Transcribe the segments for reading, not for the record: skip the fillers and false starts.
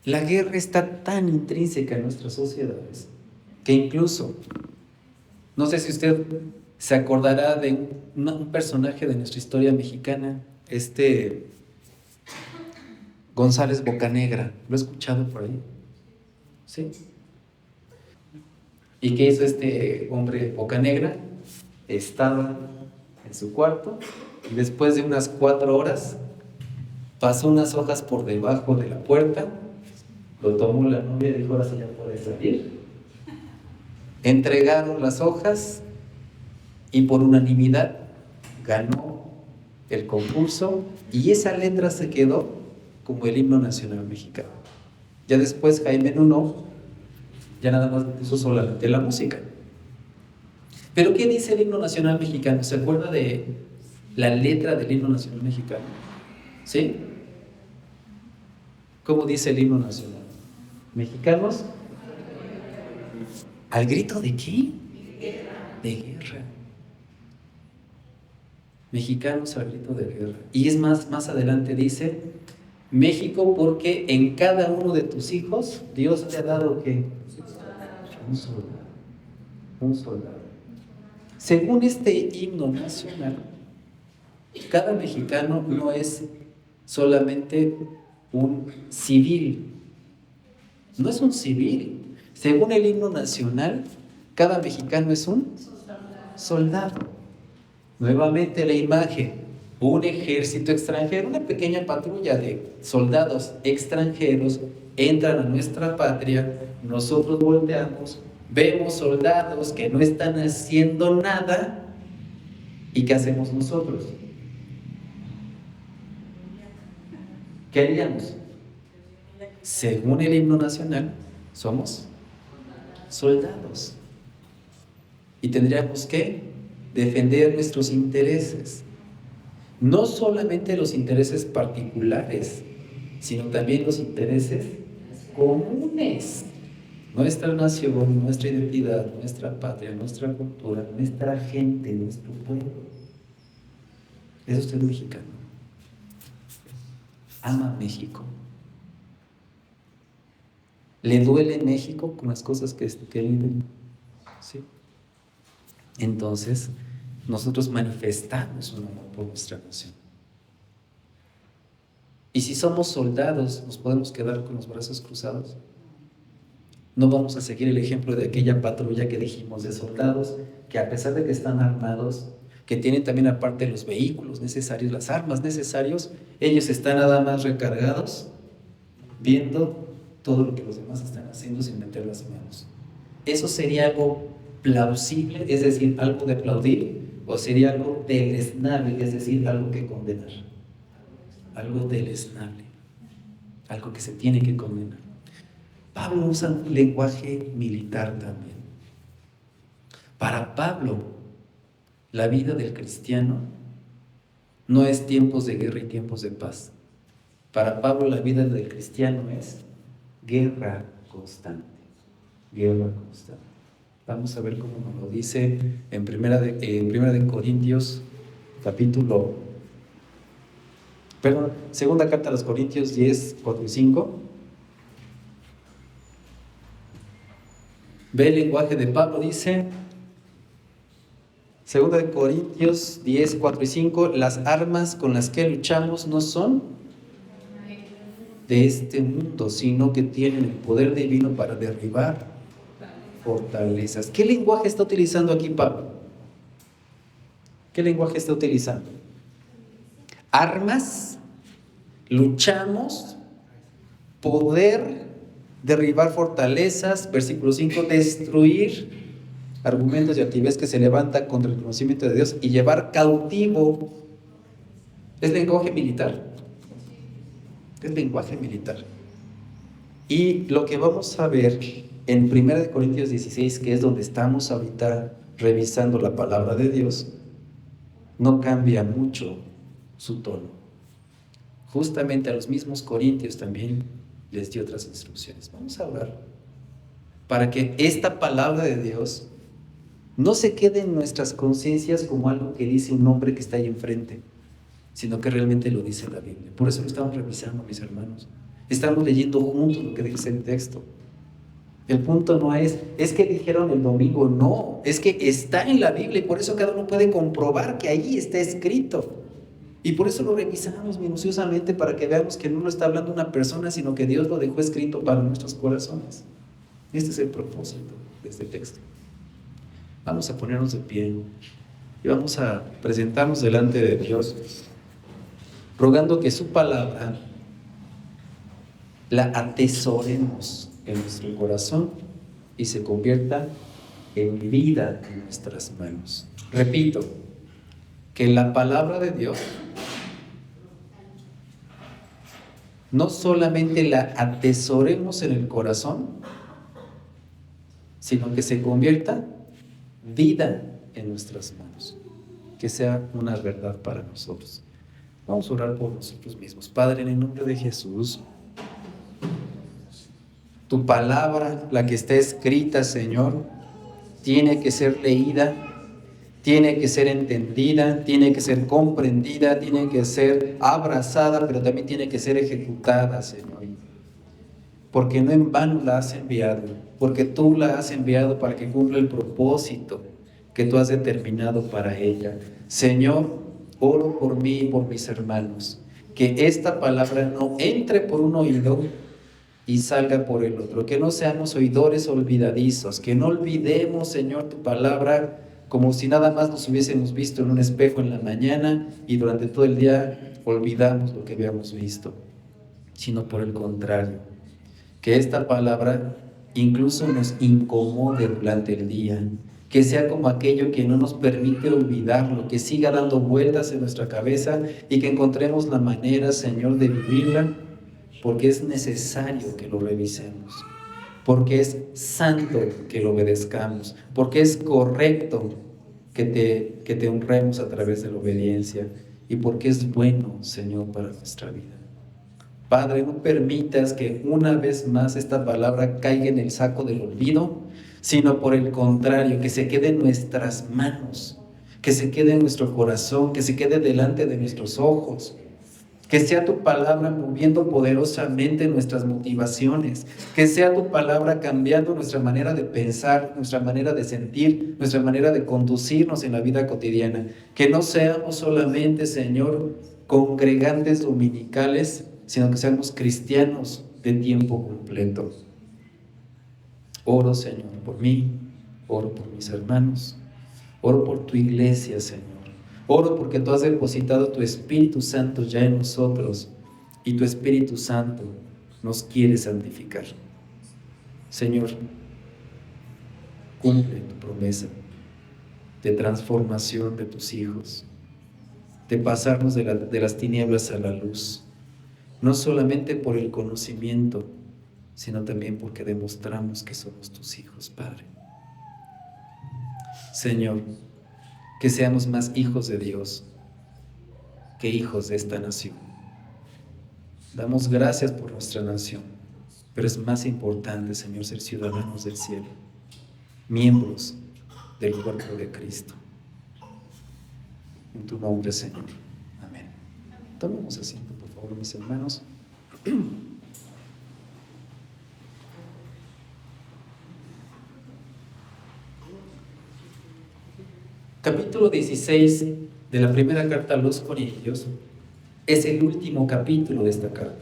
La guerra está tan intrínseca en nuestras sociedades que incluso, no sé si usted se acordará de un personaje de nuestra historia mexicana, González Bocanegra. ¿Lo he escuchado por ahí? ¿Sí? ¿Y qué hizo este hombre Bocanegra? Estaba en su cuarto y después de unas 4 horas pasó unas hojas por debajo de la puerta, lo tomó la novia y dijo: ahora sí ya puede salir. Entregaron las hojas y por unanimidad ganó el concurso y esa letra se quedó como el himno nacional mexicano. Ya después Jaime Nuno ya nada más puso solamente la música. Pero ¿qué dice el himno nacional mexicano? ¿Se acuerda de la letra del himno nacional mexicano? ¿Sí? ¿Cómo dice el himno nacional? Mexicanos, ¿al grito de qué? De guerra. Mexicanos al grito de guerra. Y es más adelante dice: México, porque en cada uno de tus hijos Dios te ha dado ¿qué? Un soldado. Un soldado. Según este himno nacional, cada mexicano no es solamente un civil, no es un civil. Según el himno nacional, cada mexicano es un soldado. Nuevamente la imagen, un ejército extranjero, una pequeña patrulla de soldados extranjeros entran a nuestra patria, nosotros volteamos, vemos soldados que no están haciendo nada, ¿y qué hacemos nosotros? ¿Qué haríamos? Según el himno nacional, somos soldados y tendríamos que defender nuestros intereses, no solamente los intereses particulares, sino también los intereses comunes. Nuestra nación, nuestra identidad, nuestra patria, nuestra cultura, nuestra gente, nuestro pueblo. ¿Es usted mexicano? ¿Ama México? ¿Le duele México con las cosas que vive? ¿Sí? Entonces, nosotros manifestamos un amor por nuestra nación. Y si somos soldados, ¿nos podemos quedar con los brazos cruzados? No vamos a seguir el ejemplo de aquella patrulla que dijimos de soldados, que a pesar de que están armados, que tienen también aparte los vehículos necesarios, las armas necesarias, ellos están nada más recargados, viendo todo lo que los demás están haciendo sin meter las manos. ¿Eso sería algo plausible, es decir, algo de aplaudir, o sería algo deleznable, es decir, algo que condenar? Algo deleznable, algo que se tiene que condenar. Pablo usa un lenguaje militar también. Para Pablo, la vida del cristiano no es tiempos de guerra y tiempos de paz. Para Pablo, la vida del cristiano es guerra constante. Guerra constante. Vamos a ver cómo nos lo dice en Primera de Corintios, segunda carta a los Corintios 10, 4 y 5. Ve el lenguaje de Pablo, dice, segunda de Corintios 10, 4 y 5, las armas con las que luchamos no son de este mundo, sino que tienen el poder divino para derribar fortalezas. ¿Qué lenguaje está utilizando aquí Pablo? ¿Qué lenguaje está utilizando? Armas, luchamos, poder derribar fortalezas, versículo 5, destruir argumentos y altivez que se levantan contra el conocimiento de Dios y llevar cautivo. Es lenguaje militar. Es lenguaje militar. Y lo que vamos a ver en 1 Corintios 16, que es donde estamos ahorita revisando la palabra de Dios, no cambia mucho su tono. Justamente a los mismos corintios también les dio otras instrucciones. Vamos a orar para que esta palabra de Dios no se quede en nuestras conciencias como algo que dice un hombre que está ahí enfrente, sino que realmente lo dice la Biblia. Por eso lo estamos revisando, mis hermanos. Estamos leyendo juntos lo que dice el texto. El punto no es que dijeron el domingo, no, es que está en la Biblia y por eso cada uno puede comprobar que ahí está escrito. Y por eso lo revisamos minuciosamente para que veamos que no lo está hablando una persona, sino que Dios lo dejó escrito para nuestros corazones. Este es el propósito de este texto. Vamos a ponernos de pie y vamos a presentarnos delante de Dios, rogando que su palabra la atesoremos en nuestro corazón y se convierta en vida en nuestras manos. Repito, que la palabra de Dios no solamente la atesoremos en el corazón, sino que se convierta vida en nuestras manos, que sea una verdad para nosotros. Vamos a orar por nosotros mismos. Padre, en el nombre de Jesús, tu palabra, la que está escrita, Señor, tiene que ser leída, tiene que ser entendida, tiene que ser comprendida, tiene que ser abrazada, pero también tiene que ser ejecutada, Señor. Porque no en vano la has enviado, porque tú la has enviado para que cumpla el propósito que tú has determinado para ella. Señor, oro por mí y por mis hermanos, que esta palabra no entre por un oído y salga por el otro, que no seamos oidores olvidadizos, que no olvidemos, Señor, tu palabra como si nada más nos hubiésemos visto en un espejo en la mañana y durante todo el día olvidamos lo que habíamos visto, sino por el contrario, que esta palabra incluso nos incomode durante el día, que sea como aquello que no nos permite olvidarlo, que siga dando vueltas en nuestra cabeza y que encontremos la manera, Señor, de vivirla, porque es necesario que lo revisemos, porque es santo que lo obedezcamos, porque es correcto que te honremos a través de la obediencia y porque es bueno, Señor, para nuestra vida. Padre, no permitas que una vez más esta palabra caiga en el saco del olvido, sino por el contrario, que se quede en nuestras manos, que se quede en nuestro corazón, que se quede delante de nuestros ojos. Que sea tu palabra moviendo poderosamente nuestras motivaciones, que sea tu palabra cambiando nuestra manera de pensar, nuestra manera de sentir, nuestra manera de conducirnos en la vida cotidiana. Que no seamos solamente, Señor, congregantes dominicales, sino que seamos cristianos de tiempo completo. Oro, Señor, por mí, oro por mis hermanos, oro por tu iglesia, Señor. Oro porque tú has depositado tu Espíritu Santo ya en nosotros y tu Espíritu Santo nos quiere santificar. Señor, cumple tu promesa de transformación de tus hijos, de pasarnos de las tinieblas a la luz, no solamente por el conocimiento, sino también porque demostramos que somos tus hijos, Padre. Señor, que seamos más hijos de Dios que hijos de esta nación. Damos gracias por nuestra nación, pero es más importante, Señor, ser ciudadanos del cielo, miembros del cuerpo de Cristo. En tu nombre, Señor. Amén. Tomemos asiento, por favor, mis hermanos. Capítulo 16 de la primera carta a los Corintios es el último capítulo de esta carta.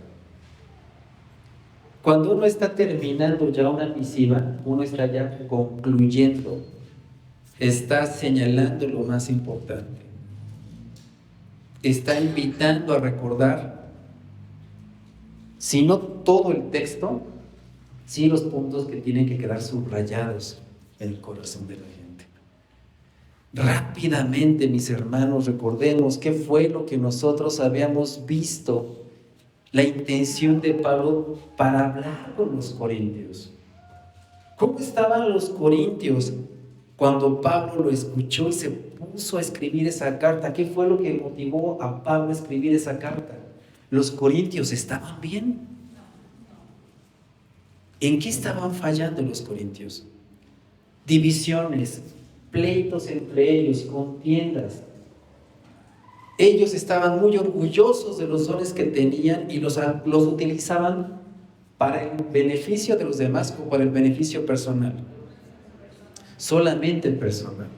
Cuando uno está terminando ya una misiva, uno está ya concluyendo, está señalando lo más importante, está invitando a recordar, si no todo el texto, sí los puntos que tienen que quedar subrayados en el corazón de la gente. Rápidamente, mis hermanos, recordemos qué fue lo que nosotros habíamos visto, la intención de Pablo para hablar con los corintios. ¿Cómo estaban los corintios cuando Pablo lo escuchó y se puso a escribir esa carta? ¿Qué fue lo que motivó a Pablo a escribir esa carta? ¿Los corintios estaban bien? ¿En qué estaban fallando los corintios? Divisiones, pleitos entre ellos, contiendas. Ellos estaban muy orgullosos de los dones que tenían y los utilizaban ¿Para el beneficio de los demás o para el beneficio personal? Solamente personal.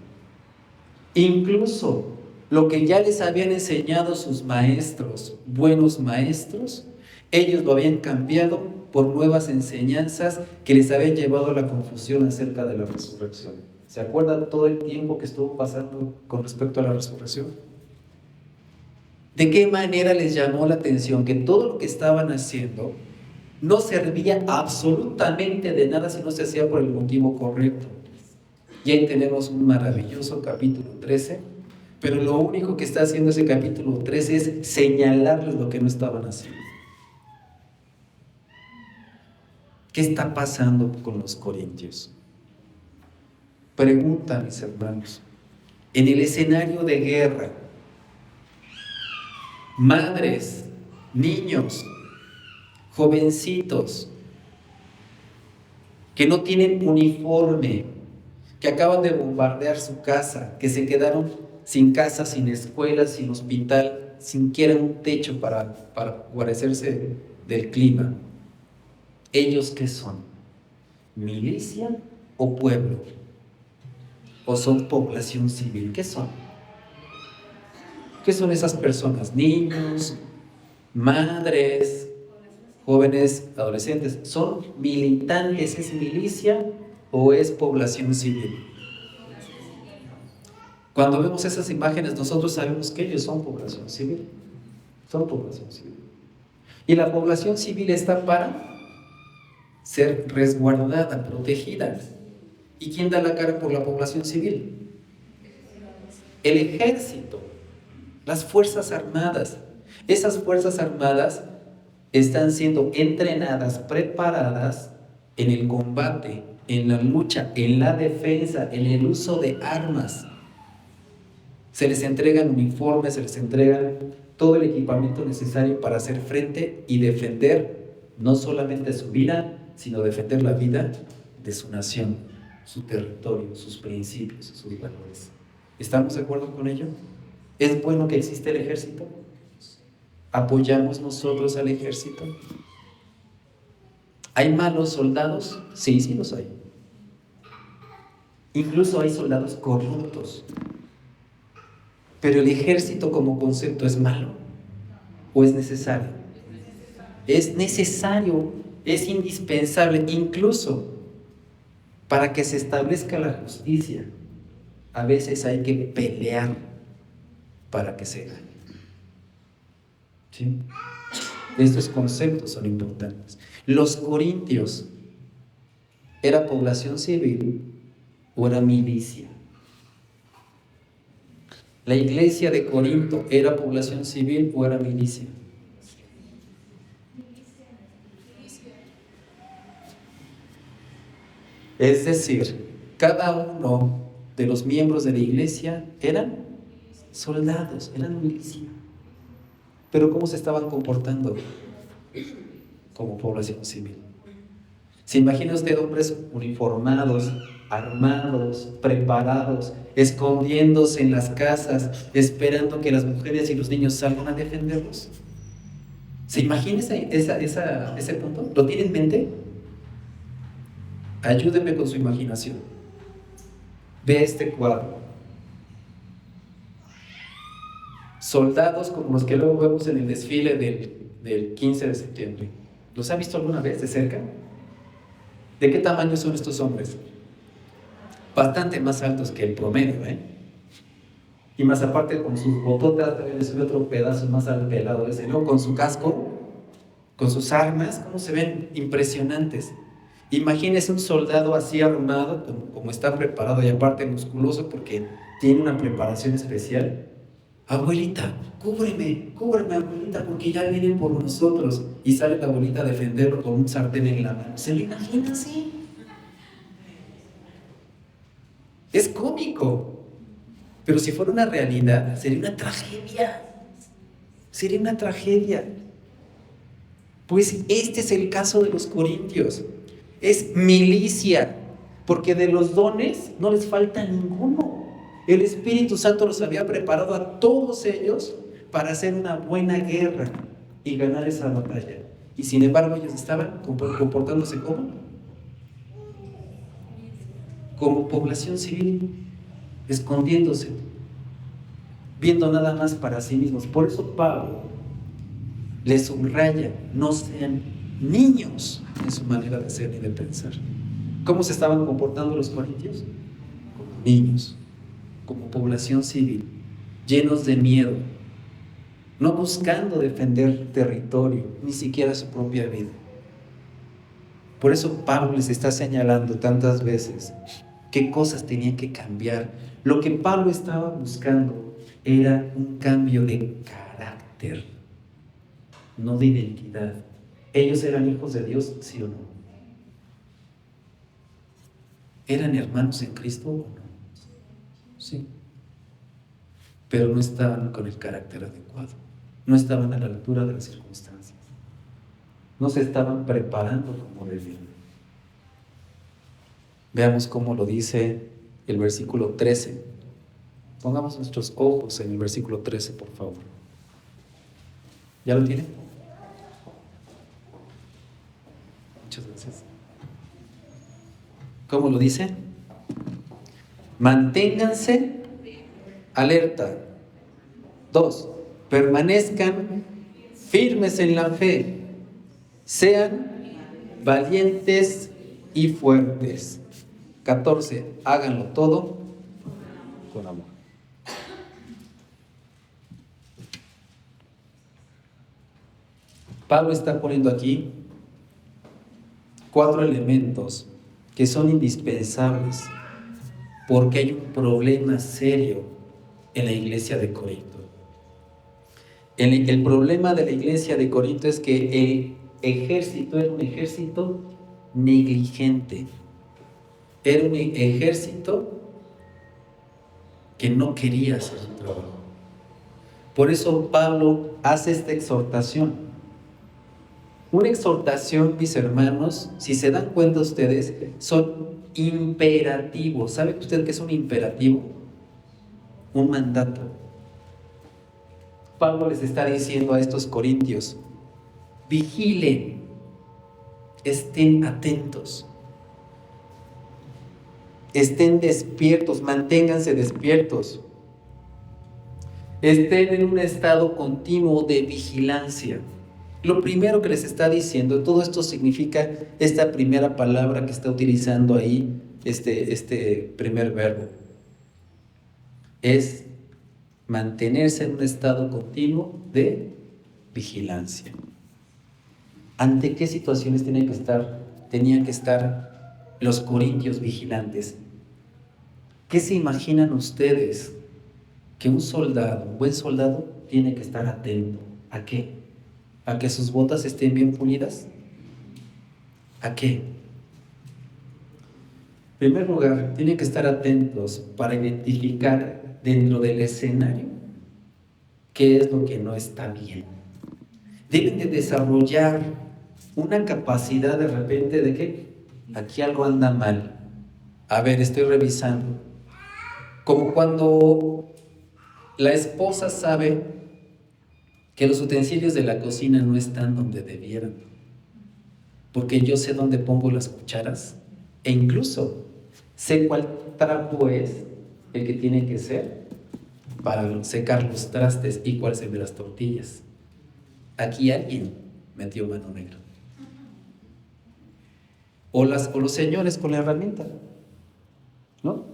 Incluso lo que ya les habían enseñado sus maestros, buenos maestros, ellos lo habían cambiado por nuevas enseñanzas que les habían llevado a la confusión acerca de la resurrección. ¿Se acuerdan todo el tiempo que estuvo pasando con respecto a la resurrección? ¿De qué manera les llamó la atención que todo lo que estaban haciendo no servía absolutamente de nada si no se hacía por el motivo correcto? Y ahí tenemos un maravilloso capítulo 13, pero lo único que está haciendo ese capítulo 13 es señalarles lo que no estaban haciendo. ¿Qué está pasando con los corintios? Pregunta, mis hermanos, en el escenario de guerra, madres, niños, jovencitos, que no tienen uniforme, que acaban de bombardear su casa, que se quedaron sin casa, sin escuela, sin hospital, sin siquiera un techo para guarecerse del clima. ¿Ellos qué son? ¿Milicia o pueblo? ¿O son población civil? ¿Qué son? ¿Qué son esas personas? Niños, madres, jóvenes, adolescentes. ¿Son militantes? ¿Es milicia o es población civil? Cuando vemos esas imágenes, nosotros sabemos que ellos son población civil. Son población civil. Y la población civil está para ser resguardada, protegida. ¿Y quién da la cara por la población civil? El ejército, las fuerzas armadas. Esas fuerzas armadas están siendo entrenadas, preparadas en el combate, en la lucha, en la defensa, en el uso de armas. Se les entregan uniformes, se les entregan todo el equipamiento necesario para hacer frente y defender no solamente su vida, sino defender la vida de su nación, su territorio, sus principios, sus valores. ¿Estamos de acuerdo con ello? ¿Es bueno que exista el ejército? ¿Apoyamos nosotros al ejército? ¿Hay malos soldados? Sí, sí los hay. Incluso hay soldados corruptos. Pero el ejército como concepto ¿es malo o es necesario? Es necesario, es indispensable, incluso para que se establezca la justicia. A veces hay que pelear para que se gane. ¿Sí? Estos conceptos son importantes. Los corintios, ¿era población civil o era milicia? ¿La iglesia de Corinto era población civil o era milicia? Es decir, cada uno de los miembros de la iglesia eran soldados, eran milicia. Pero ¿cómo se estaban comportando? Como población civil. ¿Se imagina usted hombres uniformados, armados, preparados, escondiéndose en las casas, esperando que las mujeres y los niños salgan a defenderlos? ¿Se imagina ese punto? ¿Lo tiene en mente? Ayúdeme con su imaginación. Ve este cuadro. Soldados como los que luego vemos en el desfile del 15 de septiembre. ¿Los ha visto alguna vez de cerca? ¿De qué tamaño son estos hombres? Bastante más altos que el promedio, ¿eh? Y más aparte con sus bototas, también le sube otro pedazo más al pelado ese, ¿no? Con su casco, con sus armas, ¿cómo se ven? Impresionantes. Imagínese un soldado así armado, como está preparado y aparte musculoso porque tiene una preparación especial. Abuelita, cúbreme, abuelita, porque ya vienen por nosotros. Y sale la abuelita a defenderlo con un sartén en la mano. ¿Se lo imagina así? Es cómico, pero si fuera una realidad, sería una tragedia. Sería una tragedia. Pues este es el caso de los corintios. Es milicia, porque de los dones no les falta ninguno. El Espíritu Santo los había preparado a todos ellos para hacer una buena guerra y ganar esa batalla. Y sin embargo ellos estaban comportándose como población civil, escondiéndose, viendo nada más para sí mismos. Por eso Pablo les subraya: no sean niños en su manera de ser y de pensar. ¿Cómo se estaban comportando los corintios? Como niños, como población civil, llenos de miedo, no buscando defender territorio, ni siquiera su propia vida. Por eso Pablo les está señalando tantas veces qué cosas tenían que cambiar. Lo que Pablo estaba buscando era un cambio de carácter, no de identidad. ¿Ellos eran hijos de Dios, sí o no? ¿Eran hermanos en Cristo o no? Sí. Pero no estaban con el carácter adecuado. No estaban a la altura de las circunstancias. No se estaban preparando como debían. Veamos cómo lo dice el versículo 13. Pongamos nuestros ojos en el versículo 13, por favor. ¿Ya lo tienen? Muchas gracias. ¿Cómo lo dice? Manténganse alerta. 2. Permanezcan firmes en la fe. Sean valientes y fuertes. 14. Háganlo todo con amor. Pablo está poniendo aquí 4 elementos que son indispensables porque hay un problema serio en la iglesia de Corinto. El problema de la iglesia de Corinto es que el ejército era un ejército negligente. Era un ejército que no quería hacer su trabajo. Por eso Pablo hace esta exhortación. Una exhortación, mis hermanos, si se dan cuenta ustedes, son imperativos. ¿Sabe usted qué es un imperativo? Un mandato. Pablo les está diciendo a estos corintios: vigilen, estén atentos, estén despiertos, manténganse despiertos, estén en un estado continuo de vigilancia. Lo primero que les está diciendo, todo esto significa esta primera palabra que está utilizando ahí, este primer verbo, es mantenerse en un estado continuo de vigilancia. ¿Ante qué situaciones tenían que estar los corintios vigilantes? ¿Qué se imaginan ustedes que un buen soldado, tiene que estar atento? ¿A qué? ¿A que sus botas estén bien pulidas? ¿A qué? En primer lugar, tienen que estar atentos para identificar dentro del escenario qué es lo que no está bien. Deben de desarrollar una capacidad de repente de que aquí algo anda mal. A ver, estoy revisando. Como cuando la esposa sabe que los utensilios de la cocina no están donde debieran, porque yo sé dónde pongo las cucharas e incluso sé cuál trapo es el que tiene que ser para secar los trastes y cuál es el de las tortillas. Aquí alguien metió mano negra. O los señores con la herramienta, ¿no?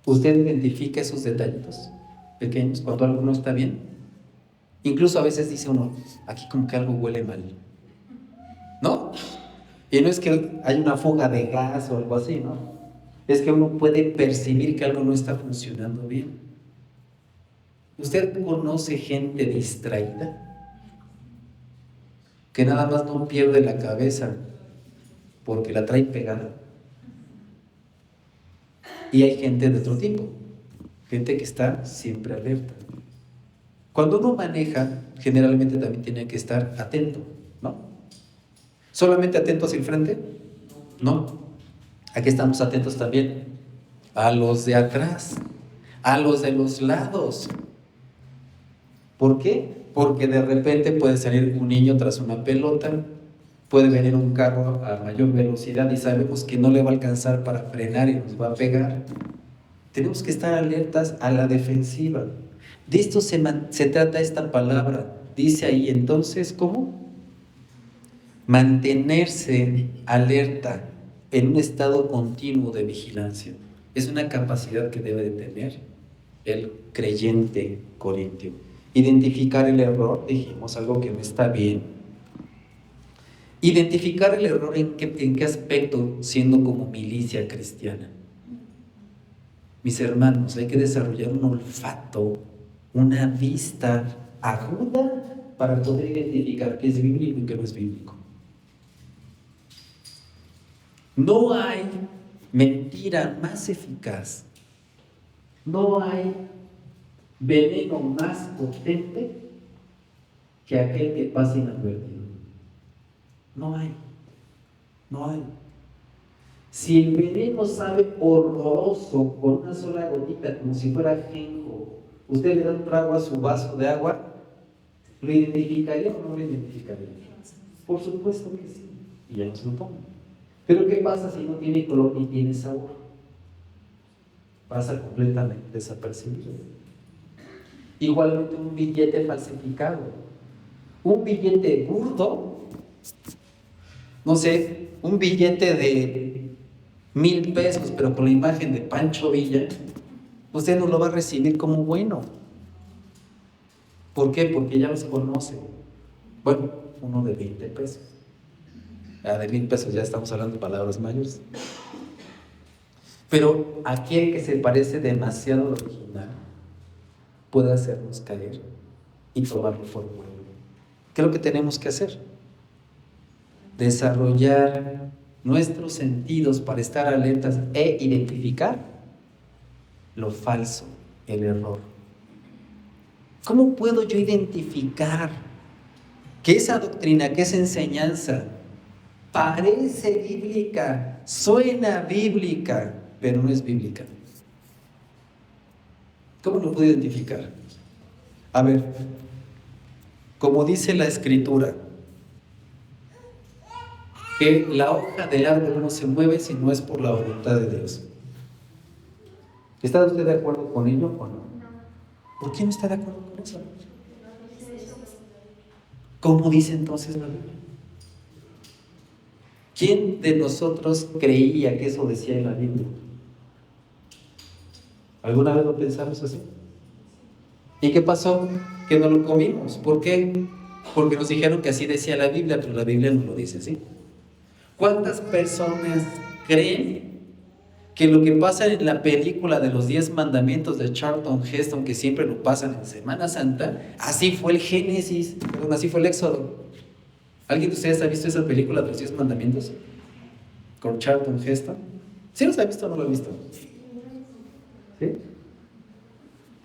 ¿Usted identifica esos detallitos pequeños cuando algo no está bien? Incluso a veces dice uno, aquí como que algo huele mal, ¿no? Y no es que hay una fuga de gas o algo así, ¿no? Es que uno puede percibir que algo no está funcionando bien. ¿Usted conoce gente distraída? Que nada más no pierde la cabeza porque la trae pegada. Y hay gente de otro tipo, gente que está siempre alerta. Cuando uno maneja, generalmente también tiene que estar atento, ¿no? ¿Solamente atento hacia el frente? No. Aquí estamos atentos también a los de atrás, a los de los lados. ¿Por qué? Porque de repente puede salir un niño tras una pelota, puede venir un carro a mayor velocidad y sabemos que no le va a alcanzar para frenar y nos va a pegar. Tenemos que estar alertas a la defensiva. De esto se trata esta palabra. Dice ahí entonces, ¿cómo? Mantenerse alerta en un estado continuo de vigilancia. Es una capacidad que debe de tener el creyente corintio. Identificar el error, dijimos, algo que no está bien. Identificar el error en qué aspecto, siendo como milicia cristiana. Mis hermanos, hay que desarrollar un olfato, una vista aguda para poder identificar qué es bíblico y qué no es bíblico. No hay mentira más eficaz, no hay veneno más potente que aquel que pasa inadvertido. No hay. Si el veneno sabe horroroso con una sola gotita, como si fuera ajenjo, usted le da un trago a su vaso de agua, ¿lo identificaría o no lo identificaría? Por supuesto que sí, y ya no se lo pongo. Pero ¿qué pasa si no tiene color ni tiene sabor? Pasa completamente desapercibido. Igualmente un billete falsificado, un billete burdo, no sé, un billete de 1,000 pesos, pero con la imagen de Pancho Villa, usted no lo va a recibir como bueno. ¿Por qué? Porque ya los conoce. Bueno, uno de 20 pesos. De 1,000 pesos ya estamos hablando de palabras mayores. Pero aquel que se parece demasiado al original puede hacernos caer y tomarlo por bueno. ¿Qué es lo que tenemos que hacer? Desarrollar nuestros sentidos para estar alertas e identificar lo falso, el error. ¿Cómo puedo yo identificar que esa doctrina, que esa enseñanza parece bíblica, suena bíblica, pero no es bíblica? ¿Cómo lo puedo identificar? A ver, como dice la Escritura, que la hoja del árbol no se mueve si no es por la voluntad de Dios. ¿Está usted de acuerdo con ello o no? ¿Por qué no está de acuerdo con eso? ¿Cómo dice entonces la Biblia? ¿Quién de nosotros creía que eso decía en la Biblia? ¿Alguna vez lo pensamos así? ¿Y qué pasó? Que no lo comimos. ¿Por qué? Porque nos dijeron que así decía la Biblia, pero la Biblia no lo dice así. ¿Cuántas personas creen que lo que pasa en la película de los 10 mandamientos de Charlton Heston, que siempre lo pasan en Semana Santa, así fue el Génesis, perdón, así fue el Éxodo? ¿Alguien de ustedes ha visto esa película de los 10 mandamientos con Charlton Heston? ¿Sí los ha visto o no lo ha visto? ¿Sí?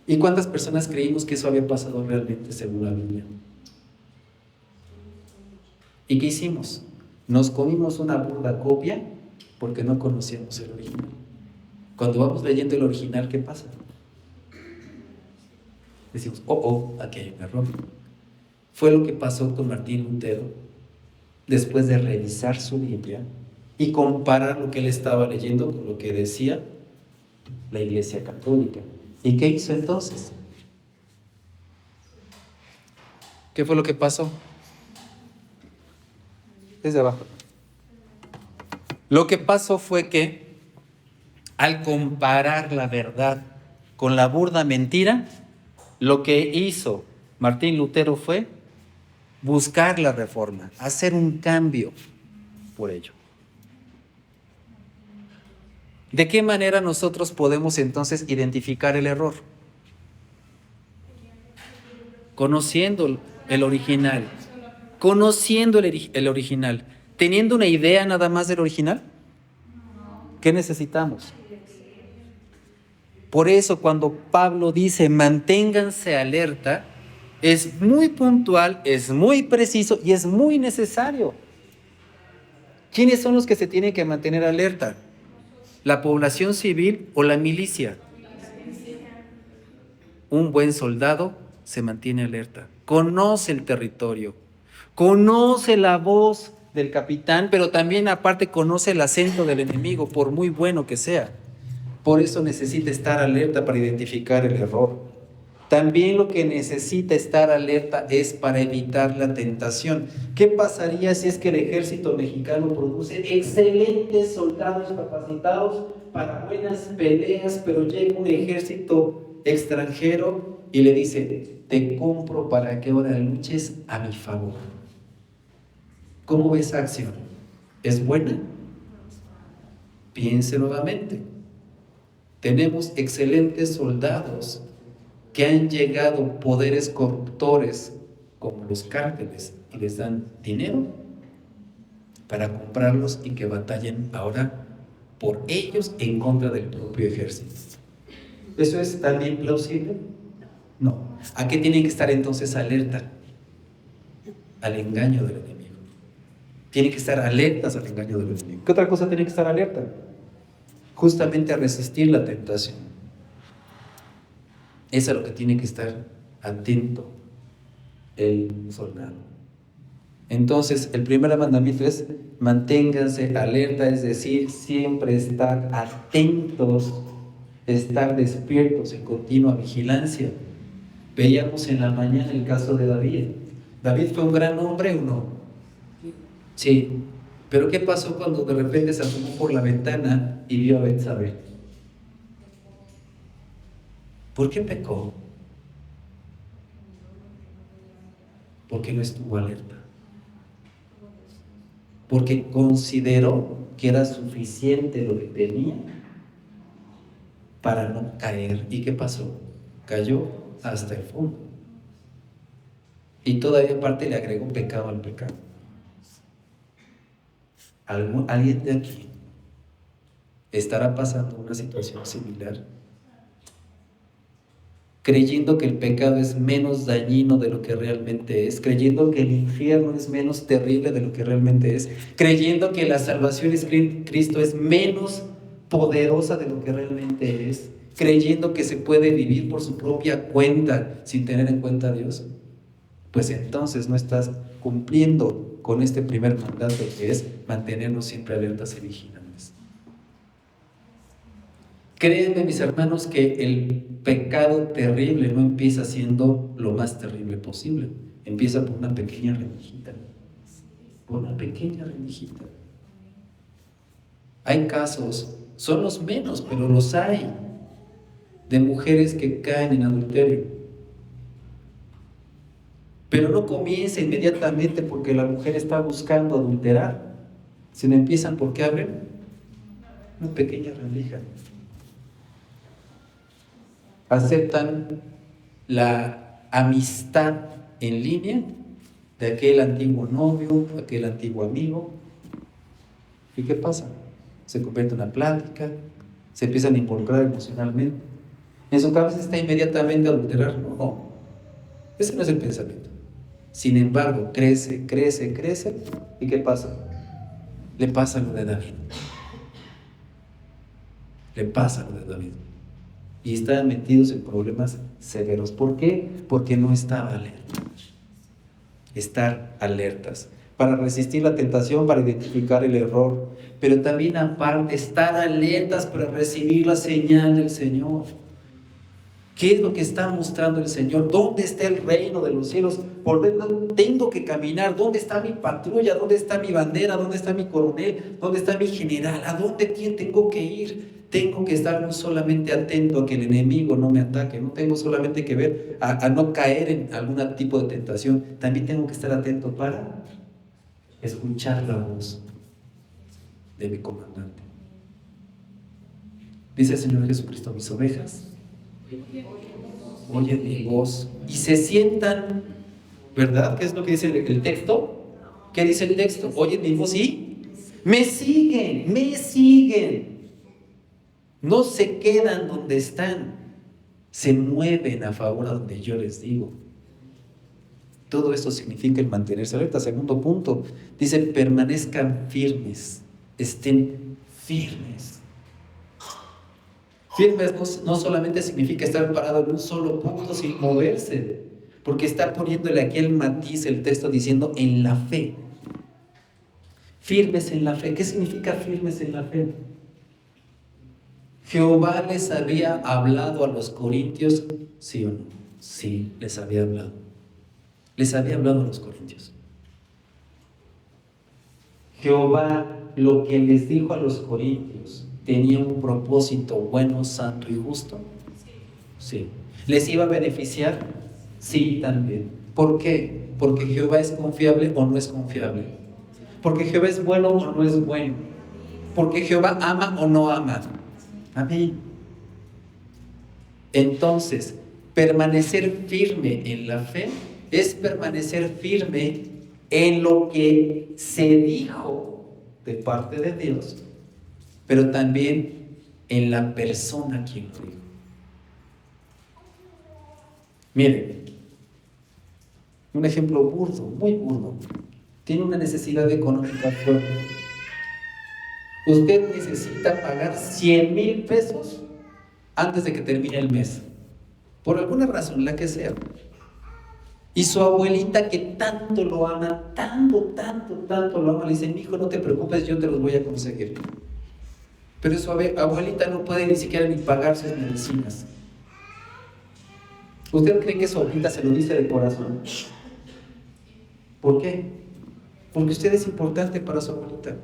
¿Y cuántas personas creímos que eso había pasado realmente según la Biblia? ¿Y qué hicimos? Nos comimos una burda copia porque no conocíamos el original. Cuando vamos leyendo el original, ¿qué pasa? Decimos, aquí hay un error. Fue lo que pasó con Martín Lutero después de revisar su Biblia y comparar lo que él estaba leyendo con lo que decía la Iglesia Católica. ¿Y qué hizo entonces? ¿Qué fue lo que pasó? Desde abajo. Lo que pasó fue que al comparar la verdad con la burda mentira, lo que hizo Martín Lutero fue buscar la reforma, hacer un cambio por ello. ¿De qué manera nosotros podemos entonces identificar el error? Conociendo el original, conociendo el original, teniendo una idea nada más del original. ¿Qué necesitamos? Por eso cuando Pablo dice manténganse alerta, es muy puntual, es muy preciso y es muy necesario. ¿Quiénes son los que se tienen que mantener alerta? ¿La población civil o la milicia? Un buen soldado se mantiene alerta, conoce el territorio, conoce la voz del capitán, pero también aparte conoce el acento del enemigo, por muy bueno que sea. Por eso necesita estar alerta para identificar el error. También lo que necesita estar alerta es para evitar la tentación. ¿Qué pasaría si es que el ejército mexicano produce excelentes soldados capacitados para buenas peleas, pero llega un ejército extranjero y le dice, te compro para que ahora luches a mi favor? ¿Cómo ves esa acción? ¿Es buena? Piense nuevamente. Tenemos excelentes soldados que han llegado poderes corruptores como los cárteles y les dan dinero para comprarlos y que batallen ahora por ellos en contra del propio ejército. ¿Eso es también plausible? No. ¿A qué tienen que estar entonces alerta? Al engaño del enemigo. Tienen que estar alertas al engaño del enemigo. ¿Qué otra cosa tienen que estar alerta? Justamente a resistir la tentación. Eso es lo que tiene que estar atento el soldado. Entonces, el primer mandamiento es manténganse alerta, es decir, siempre estar atentos, estar despiertos en continua vigilancia. Veíamos en la mañana el caso de David. ¿David fue un gran hombre o no? Sí. Pero ¿qué pasó cuando de repente se asomó por la ventana y vio a Betsabé? ¿Por qué pecó? Porque no estuvo alerta. Porque consideró que era suficiente lo que tenía para no caer. ¿Y qué pasó? Cayó hasta el fondo. Y todavía aparte le agregó pecado al pecado. ¿Alguien de aquí estará pasando una situación similar? Creyendo que el pecado es menos dañino de lo que realmente es, creyendo que el infierno es menos terrible de lo que realmente es, creyendo que la salvación en Cristo es menos poderosa de lo que realmente es, creyendo que se puede vivir por su propia cuenta sin tener en cuenta a Dios, pues entonces no estás cumpliendo con este primer mandato, que es mantenernos siempre alertas y vigilantes. Créanme, mis hermanos, que el pecado terrible no empieza siendo lo más terrible posible. Empieza por una pequeña rendijita. Por una pequeña rendijita. Hay casos, son los menos, pero los hay, de mujeres que caen en adulterio. Pero no comienza inmediatamente porque la mujer está buscando adulterar, sino empiezan porque abren una pequeña rendija. Aceptan la amistad en línea de aquel antiguo novio, de aquel antiguo amigo. ¿Y qué pasa? Se convierte en una plática, se empiezan a involucrar emocionalmente. En su cabeza está inmediatamente a adulterar. No, ese no es el pensamiento. Sin embargo, crece. ¿Y qué pasa? Le pasa lo de David. Y están metidos en problemas severos. ¿Por qué? Porque no estaba alerta. Estar alertas para resistir la tentación, para identificar el error, pero también aparte estar alertas para recibir la señal del Señor. ¿Qué es lo que está mostrando el Señor? ¿Dónde está el reino de los cielos? ¿Por dónde tengo que caminar? ¿Dónde está mi patrulla? ¿Dónde está mi bandera? ¿Dónde está mi coronel? ¿Dónde está mi general? ¿A dónde tengo que ir? Tengo que estar no solamente atento a que el enemigo no me ataque, no tengo solamente que ver a no caer en algún tipo de tentación, también tengo que estar atento para escuchar la voz de mi comandante. Dice el Señor Jesucristo: mis ovejas oyen mi voz y se sientan, ¿verdad? ¿Qué es lo que dice el texto? ¿Qué dice el texto? Oyen mi voz y me siguen. No se quedan donde están, se mueven a favor a donde yo les digo. Todo esto significa el mantenerse alerta. Segundo punto, dice: permanezcan firmes, estén firmes. Firmes no solamente significa estar parado en un solo punto sin moverse, porque está poniéndole aquí el matiz, el texto diciendo en la fe. Firmes en la fe. ¿Qué significa firmes en la fe? ¿Jehová les había hablado a los corintios? ¿Sí o no? Sí, les había hablado. Les había hablado a los corintios. Jehová, lo que les dijo a los corintios, ¿tenía un propósito bueno, santo y justo? Sí. ¿Les iba a beneficiar? Sí, también. ¿Por qué? Porque Jehová es confiable o no es confiable. Porque Jehová es bueno o no es bueno. Porque Jehová ama o no ama. Amén. Entonces, permanecer firme en la fe es permanecer firme en lo que se dijo de parte de Dios, pero también en la persona quien lo dijo. Miren, un ejemplo burdo, muy burdo. Tiene una necesidad económica fuerte. Usted necesita pagar 100,000 pesos antes de que termine el mes, por alguna razón, la que sea. Y su abuelita, que tanto lo ama, tanto lo ama, le dice: mi hijo, no te preocupes, yo te los voy a conseguir. Pero su abuelita no puede ni siquiera ni pagar sus medicinas. ¿Usted cree que su abuelita se lo dice de corazón? ¿Por qué? Porque usted es importante para su abuelita.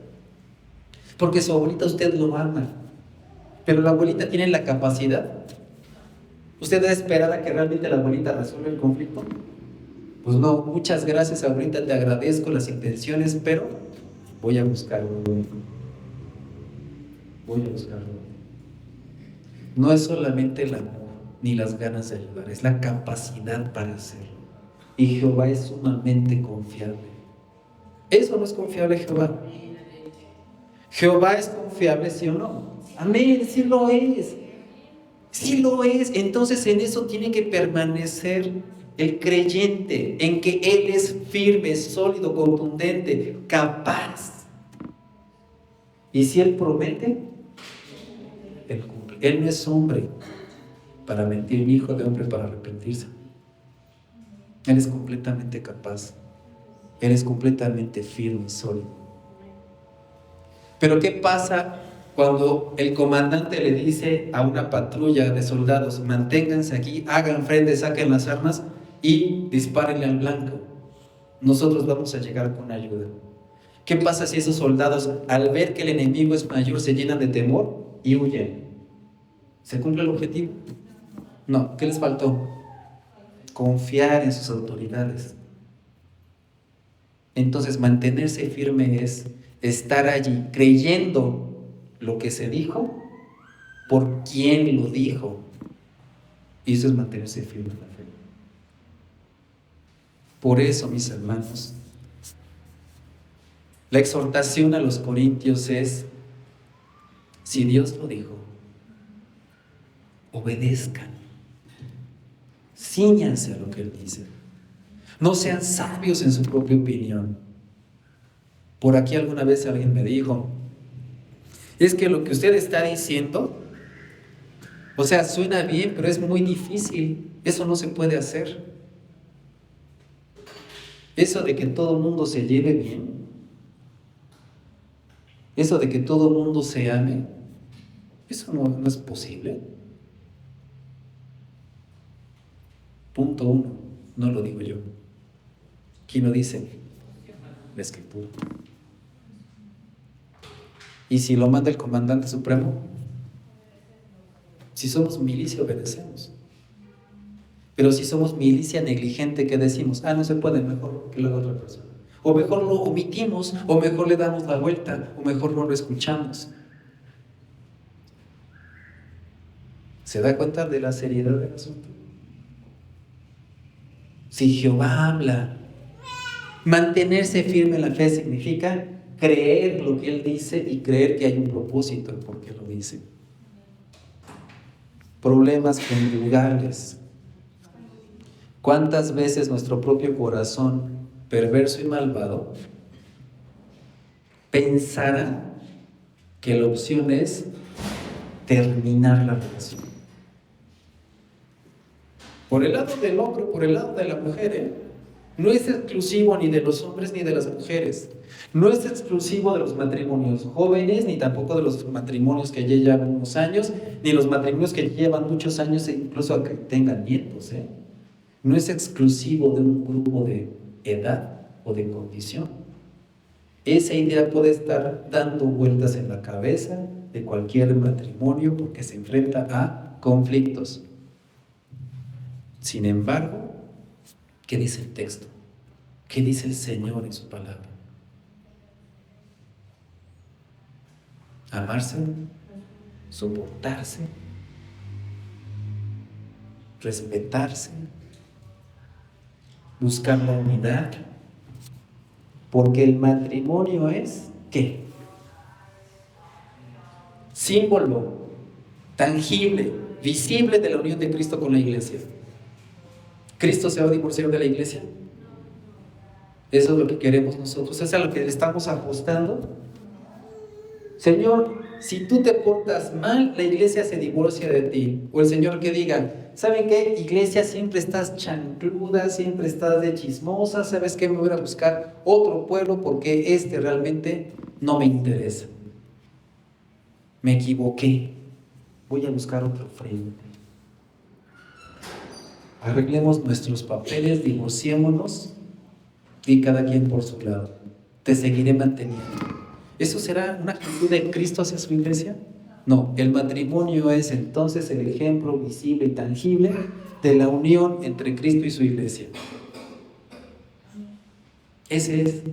Porque su abuelita usted lo ama. Pero la abuelita tiene la capacidad. ¿Usted debe esperar a que realmente la abuelita resuelva el conflicto? Pues no. Muchas gracias, abuelita, te agradezco las intenciones, pero voy a buscarlo. Voy a buscarlo. No es solamente el amor ni las ganas de ayudar, es la capacidad para hacerlo. Y Jehová es sumamente confiable. ¿Eso no es confiable, Jehová? ¿Jehová es confiable, sí o no? Amén, sí lo es. Sí lo es. Entonces en eso tiene que permanecer el creyente, en que Él es firme, sólido, contundente, capaz. Y si Él promete, Él cumple. Él no es hombre para mentir, ni hijo de hombre para arrepentirse. Él es completamente capaz. Él es completamente firme, sólido. Pero ¿qué pasa cuando el comandante le dice a una patrulla de soldados: manténganse aquí, hagan frente, saquen las armas y dispárenle al blanco? Nosotros vamos a llegar con ayuda. ¿Qué pasa si esos soldados, al ver que el enemigo es mayor, se llenan de temor y huyen? ¿Se cumple el objetivo? No. ¿Qué les faltó? Confiar en sus autoridades. Entonces, mantenerse firme es estar allí creyendo lo que se dijo, por quien lo dijo. Y eso es mantenerse firme en la fe. Por eso, mis hermanos, la exhortación a los corintios es: si Dios lo dijo, obedezcan, cíñanse a lo que Él dice. No sean sabios en su propia opinión. Por aquí alguna vez alguien me dijo: es que lo que usted está diciendo, o sea, suena bien, pero es muy difícil. Eso no se puede hacer. Eso de que todo el mundo se lleve bien, eso de que todo el mundo se ame, eso no es posible. Punto 1, no lo digo yo. ¿Quién lo dice? La Escritura. ¿Y si lo manda el comandante supremo? Si somos milicia, obedecemos. Pero si somos milicia negligente, ¿qué decimos? No se puede, mejor que lo haga otra persona. O mejor lo omitimos, o mejor le damos la vuelta, o mejor no lo escuchamos. ¿Se da cuenta de la seriedad del asunto? Si Jehová habla, mantenerse firme en la fe significa creer lo que Él dice y creer que hay un propósito en por qué lo dice. Problemas conyugales. ¿Cuántas veces nuestro propio corazón, perverso y malvado, pensará que la opción es terminar la relación. Por el lado del hombre, por el lado de la mujer, no es exclusivo ni de los hombres ni de las mujeres. No es exclusivo de los matrimonios jóvenes, ni tampoco de los matrimonios que ya llevan unos años, ni los matrimonios que llevan muchos años, e incluso a que tengan nietos. No es exclusivo de un grupo de edad o de condición. Esa idea puede estar dando vueltas en la cabeza de cualquier matrimonio porque se enfrenta a conflictos. Sin embargo, ¿qué dice el texto? ¿Qué dice el Señor en su palabra? Amarse, soportarse, respetarse, buscar la unidad, porque el matrimonio es, ¿qué? Símbolo tangible, visible de la unión de Cristo con la iglesia. ¿Cristo se va a divorciar de la iglesia? Eso es lo que queremos nosotros, eso es a lo que le estamos ajustando. Señor, si tú te portas mal, la iglesia se divorcia de ti. O el Señor que diga, ¿saben qué? Iglesia, siempre estás chancluda, siempre estás de chismosa, ¿sabes qué? Me voy a buscar otro pueblo porque este realmente no me interesa. Me equivoqué, voy a buscar otro frente. Arreglemos nuestros papeles, divorciémonos y cada quien por su lado. Te seguiré manteniendo. ¿Eso será una actitud de Cristo hacia su iglesia? No, el matrimonio es entonces el ejemplo visible y tangible de la unión entre Cristo y su iglesia. Ese es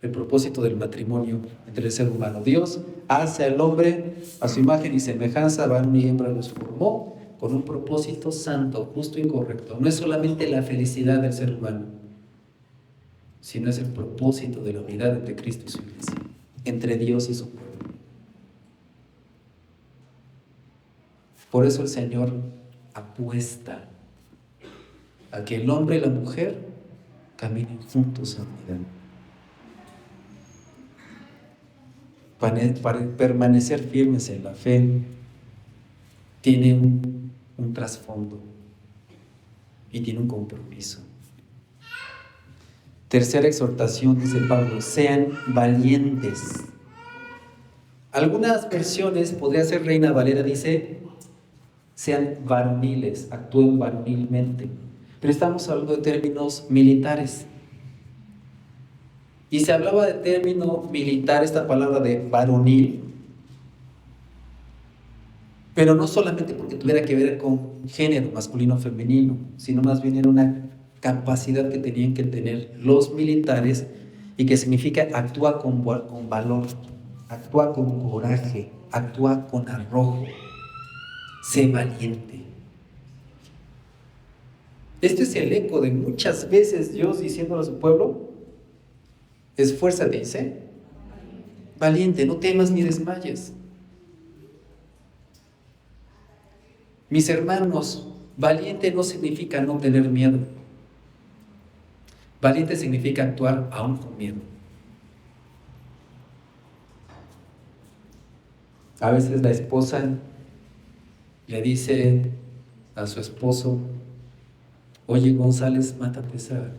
el propósito del matrimonio entre el ser humano. Dios hace al hombre a su imagen y semejanza, varón y hembra los formó con un propósito santo, justo y correcto. No es solamente la felicidad del ser humano, sino es el propósito de la unidad entre Cristo y su iglesia, entre Dios y su pueblo. Por eso el Señor apuesta a que el hombre y la mujer caminen juntos en unidad. Para permanecer firmes en la fe, tiene un trasfondo y tiene un compromiso. Tercera exhortación, dice Pablo, sean valientes. Algunas versiones, podría ser Reina Valera, dice, sean varoniles, actúen varonilmente. Pero estamos hablando de términos militares. Y se hablaba de término militar, esta palabra de varonil, pero no solamente porque tuviera que ver con género masculino o femenino, sino más bien era una capacidad que tenían que tener los militares y que significa actúa con valor, actúa con coraje, actúa con arrojo, sé valiente. Este es el eco de muchas veces Dios diciéndole a su pueblo, esfuérzate, dice, valiente, no temas ni desmayes. Mis hermanos, valiente no significa no tener miedo. Valiente significa actuar aún con miedo. A veces la esposa le dice a su esposo, oye González, mátate esa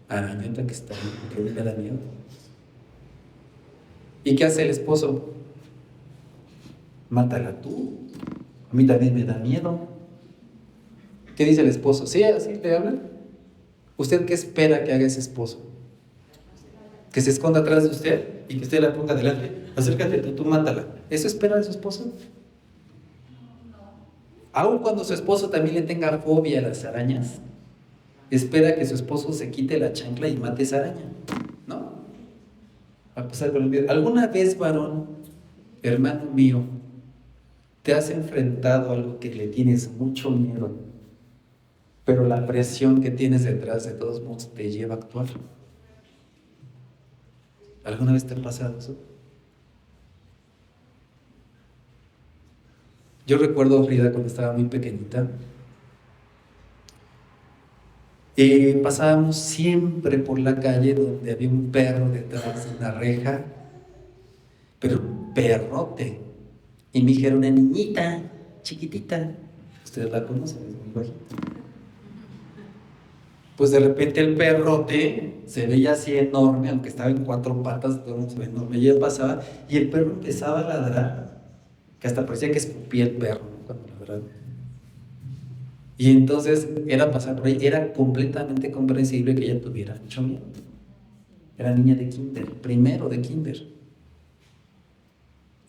arañota que está ahí, que me da miedo. ¿Y qué hace el esposo? Mátala tú, a mí también me da miedo. ¿Qué dice el esposo? ¿Sí? ¿Así le hablan? ¿Usted qué espera que haga ese esposo? ¿Que se esconda atrás de usted y que usted la ponga delante? Acércate tú, mátala. ¿Eso espera de su esposo? Aun cuando su esposo también le tenga fobia a las arañas, espera que su esposo se quite la chancla y mate esa araña, ¿no? A pesar de el miedo. ¿Alguna vez, varón, hermano mío, te has enfrentado a algo que le tienes mucho miedo, pero la presión que tienes detrás de todos modos te lleva a actuar? ¿Alguna vez te ha pasado eso? Yo recuerdo a Frida cuando estaba muy pequeñita. Pasábamos siempre por la calle donde había un perro detrás de una reja, pero un perrote. Y mi hija era una niñita, chiquitita. Ustedes la conocen, es muy bajita. Pues de repente el perrote se veía así enorme, aunque estaba en 4 patas, todo se ve enorme. Y ella pasaba y el perro empezaba a ladrar, que hasta parecía que escupía el perro, ¿no?, cuando ladraba. Y entonces era pasar por ahí, era completamente comprensible que ella tuviera mucho miedo. Era niña de kinder, primero de kinder.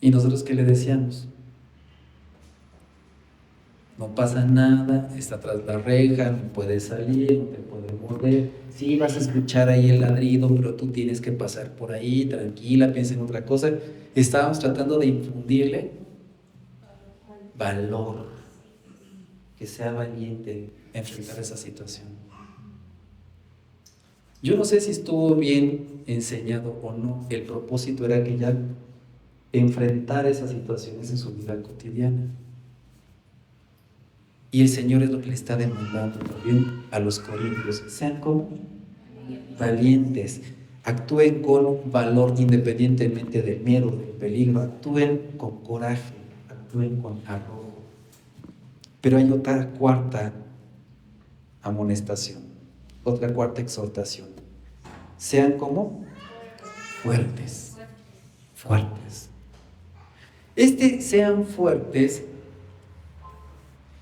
¿Y nosotros qué le decíamos? No pasa nada, está tras la reja, no puedes salir, no te puedes mover. Sí, vas a escuchar ahí el ladrido, pero tú tienes que pasar por ahí, tranquila, piensa en otra cosa. Estábamos tratando de infundirle valor, que sea valiente en enfrentar esa situación. Yo no sé si estuvo bien enseñado o no. El propósito era que ella enfrentara esas situaciones en su vida cotidiana. Y el Señor es lo que le está demandando también a los corintios. Sean como valientes, actúen con valor independientemente del miedo, del peligro, actúen con coraje, actúen con arrojo. Pero hay otra cuarta amonestación, otra cuarta exhortación. Sean como fuertes, fuertes. Sean fuertes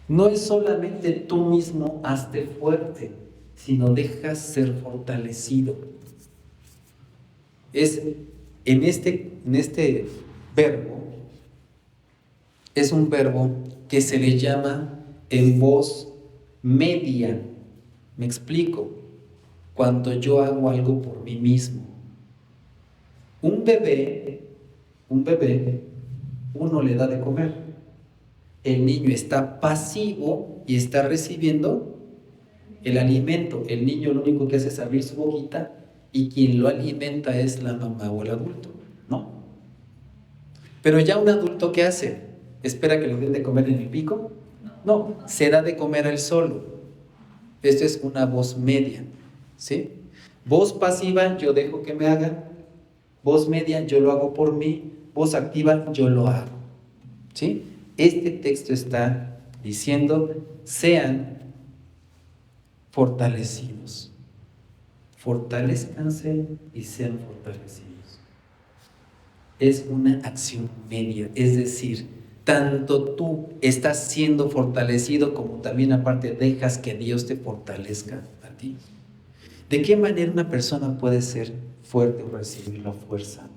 no es solamente tú mismo hazte fuerte, sino dejas ser fortalecido. En este verbo, es un verbo que se le llama en voz media. Me explico. Cuando yo hago algo por mí mismo. Un bebé, uno le da de comer. El niño está pasivo y está recibiendo el alimento. El niño lo único que hace es abrir su boquita y quien lo alimenta es la mamá o el adulto, ¿no? Pero ya un adulto, ¿qué hace? ¿Espera que le den de comer en el pico? No, se da de comer a él solo. Esto es una voz media, ¿sí? Voz pasiva, yo dejo que me hagan. Voz media, yo lo hago por mí. Voz activa, yo lo hago, ¿sí? Este texto está diciendo, sean fortalecidos. Fortalezcanse y sean fortalecidos. Es una acción media, es decir, tanto tú estás siendo fortalecido como también aparte dejas que Dios te fortalezca a ti. ¿De qué manera una persona puede ser fuerte o recibir la fuerza?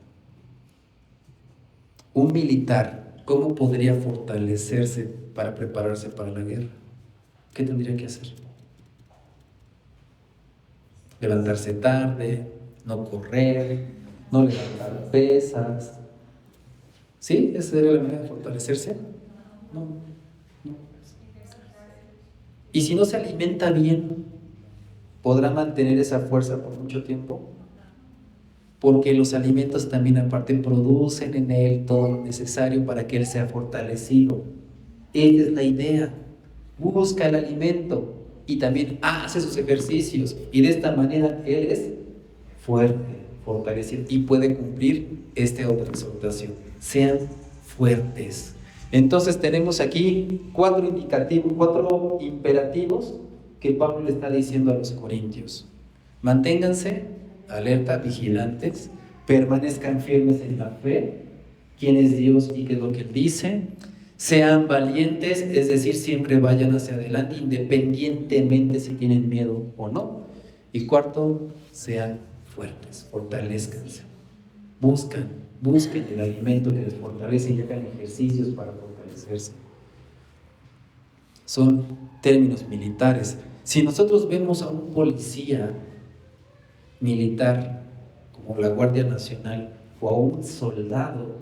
Un militar, ¿cómo podría fortalecerse para prepararse para la guerra? ¿Qué tendría que hacer? Levantarse tarde, no correr, no levantar pesas. ¿Sí? ¿Esa sería la manera de fortalecerse? No. Y si no se alimenta bien, ¿podrá mantener esa fuerza por mucho tiempo? Porque los alimentos también aparte producen en él todo lo necesario para que él sea fortalecido. Esa es la idea. Busca el alimento y también hace sus ejercicios y de esta manera él es fuerte, fortalecido y puede cumplir esta otra exhortación. Sean fuertes. Entonces tenemos aquí 4 imperativos que Pablo le está diciendo a los corintios. Manténganse alerta, vigilantes, permanezcan firmes en la fe, quién es Dios y qué es lo que Él dice. Sean valientes, es decir, siempre vayan hacia adelante, independientemente si tienen miedo o no. Y cuarto, sean fuertes, fortalezcanse. Busquen el alimento que les fortalece y hagan ejercicios para fortalecerse. Son términos militares. Si nosotros vemos a un policía militar como la Guardia Nacional o a un soldado,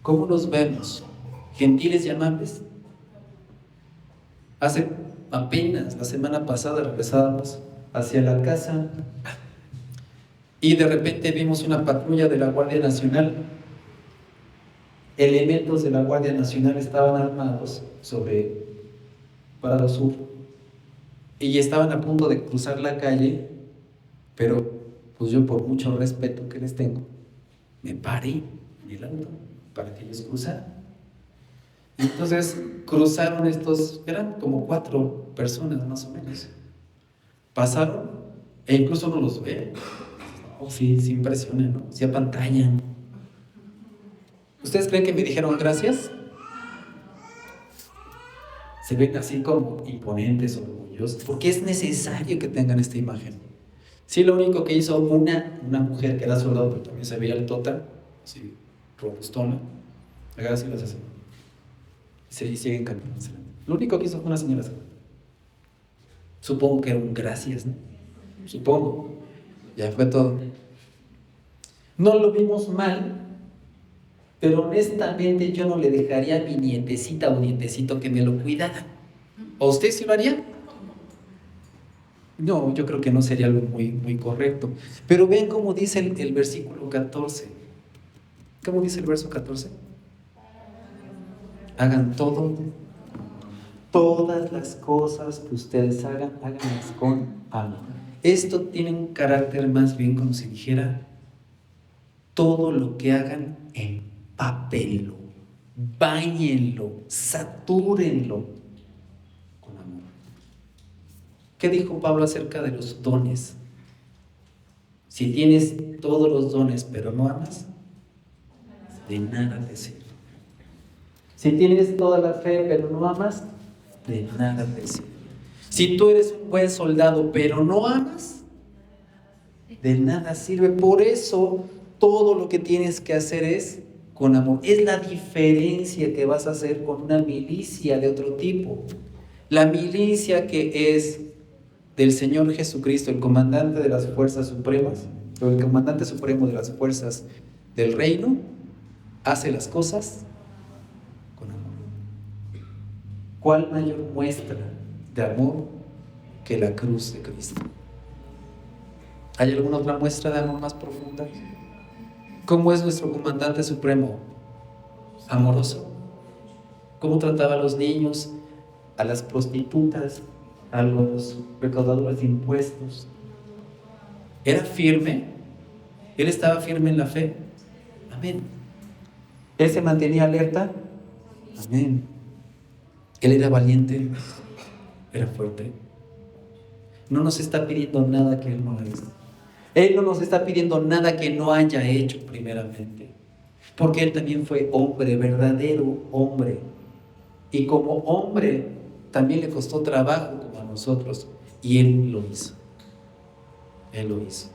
¿cómo los vemos? ¿Gentiles y amables? Hace apenas la semana pasada regresábamos hacia la casa y de repente vimos una patrulla de la Guardia Nacional. Elementos de la Guardia Nacional estaban armados sobre Prado Sur y estaban a punto de cruzar la calle, pero pues yo por mucho respeto que les tengo, me paré en el auto para que ellos cruzaran. Entonces cruzaron estos, eran como 4 personas más o menos. Pasaron e incluso no los ve. Oh, sí, sí impresionan, ¿no? Se apantallan. ¿Ustedes creen que me dijeron gracias? Se ven así como imponentes, orgullosos, porque es necesario que tengan esta imagen. Sí, lo único que hizo una mujer que era soldado, pero también se veía el total, así, robustona, agarra así las hace. Y siguen caminando. Lo único que hizo fue una señora. Supongo que era un gracias, ¿no? Supongo. Ya fue todo. No lo vimos mal, pero honestamente yo no le dejaría a mi nietecita o nietecito que me lo cuidara. ¿O usted sí lo haría? No, yo creo que no sería algo muy, muy correcto. Pero ven cómo dice el versículo 14. ¿Cómo dice el verso 14? Hagan todas las cosas que ustedes hagan, háganlas con amor. Esto tiene un carácter más bien como si dijera, todo lo que hagan, empápenlo, báñenlo, satúrenlo con amor. ¿Qué dijo Pablo acerca de los dones? Si tienes todos los dones pero no amas, de nada te sirve. Si tienes toda la fe pero no amas, de nada te sirve. Si tú eres un buen soldado pero no amas, de nada sirve. Por eso todo lo que tienes que hacer es con amor. Es la diferencia que vas a hacer con una milicia de otro tipo. La milicia que es del Señor Jesucristo, el comandante de las fuerzas supremas, o el comandante supremo de las fuerzas del reino, hace las cosas con amor. ¿Cuál mayor muestra de amor que la cruz de Cristo? ¿Hay alguna otra muestra de amor más profunda? ¿Cómo es nuestro comandante supremo? Amoroso. ¿Cómo trataba a los niños, a las prostitutas, a los recaudadores de impuestos? ¿Era firme? ¿Él estaba firme en la fe? Amén. ¿Él se mantenía alerta? Amén. ¿Él era valiente? ¿Era fuerte? No nos está pidiendo nada que Él no haga. Él no nos está pidiendo nada que no haya hecho primeramente. Porque Él también fue hombre, verdadero hombre. Y como hombre también le costó trabajo como a nosotros. Y Él lo hizo. Él lo hizo.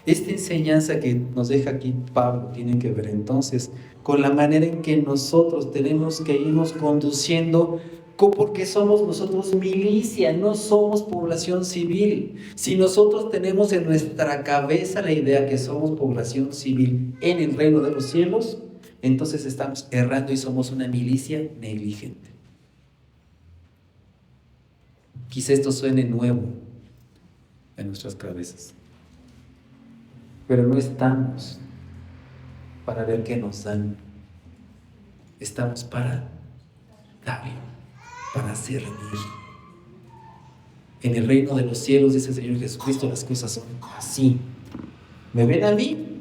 Esta enseñanza que nos deja aquí Pablo tiene que ver entonces con la manera en que nosotros tenemos que irnos conduciendo, porque somos nosotros milicia, no somos población civil. Si nosotros tenemos en nuestra cabeza la idea que somos población civil en el reino de los cielos, entonces estamos errando y somos una milicia negligente. Quizá esto suene nuevo en nuestras cabezas, pero no estamos para ver qué nos dan. Estamos para dar, para servir. En el reino de los cielos, dice el Señor Jesucristo, las cosas son así. ¿Me ven a mí?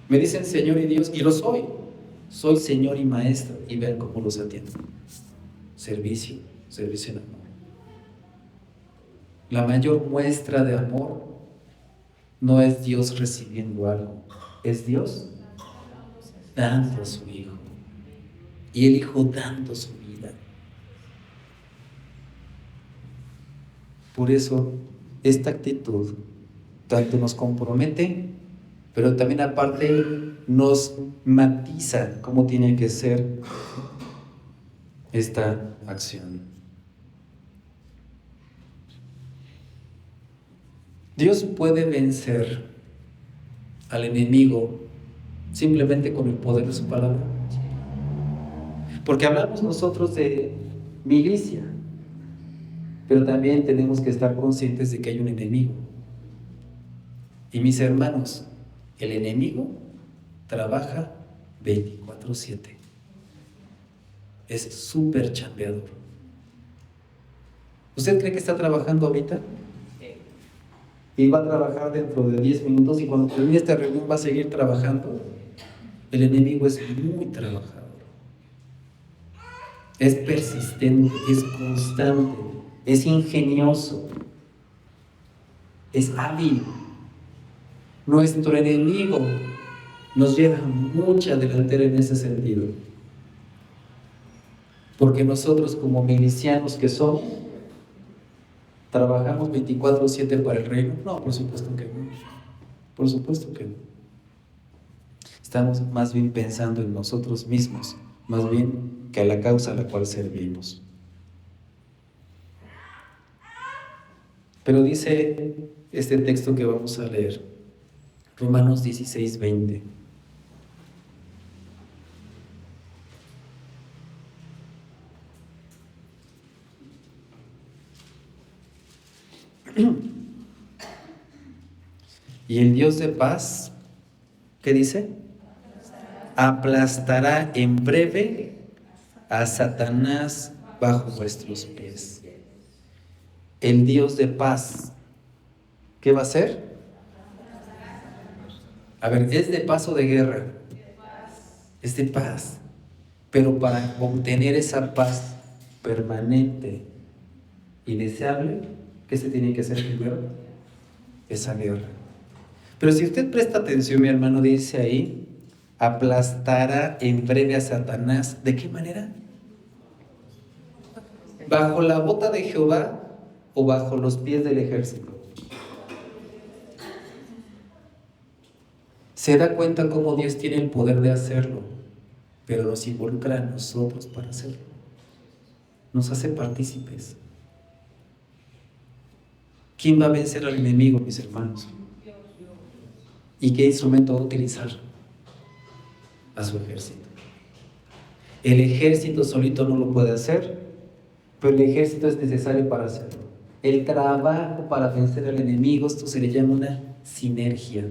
Me dicen Señor y Dios, y lo soy. Soy Señor y Maestro, y vean cómo los atiendo. Servicio en amor. La mayor muestra de amor no es Dios recibiendo algo, es Dios dando a su Hijo. Y el Hijo dando su vida. Por eso, esta actitud tanto nos compromete, pero también aparte nos matiza cómo tiene que ser esta acción. Dios puede vencer al enemigo simplemente con el poder de su palabra. Porque hablamos nosotros de milicia, pero también tenemos que estar conscientes de que hay un enemigo. Y mis hermanos, el enemigo trabaja 24/7. Es súper chambeador. ¿Usted cree que está trabajando ahorita? Y va a trabajar dentro de 10 minutos y cuando termine esta reunión va a seguir trabajando. El enemigo es muy trabajador. es persistente, es constante, es ingenioso, es hábil. Nuestro enemigo nos lleva mucha delantera en ese sentido. Porque nosotros como milicianos que somos, ¿trabajamos 24/7 para el reino? No, por supuesto que no. Por supuesto que no. Estamos más bien pensando en nosotros mismos, más bien que a la causa a la cual servimos. Pero dice este texto que vamos a leer, Romanos 16:20. Y el Dios de paz, ¿qué dice? Aplastará en breve a Satanás bajo vuestros pies. El Dios de paz, ¿qué va a hacer? A ver, ¿es de paz o de guerra? Es de paz. Pero para obtener esa paz permanente y deseable, ¿qué se tiene que hacer primero? Esa guerra. Pero si usted presta atención, mi hermano, dice ahí, aplastará en breve a Satanás. ¿De qué manera? ¿Bajo la bota de Jehová o bajo los pies del ejército? Se da cuenta cómo Dios tiene el poder de hacerlo, pero nos involucra a nosotros para hacerlo. Nos hace partícipes. ¿Quién va a vencer al enemigo, mis hermanos? ¿Y qué instrumento va a utilizar? A su ejército. El ejército solito no lo puede hacer, pero el ejército es necesario para hacerlo. El trabajo para vencer al enemigo, esto se le llama una sinergia.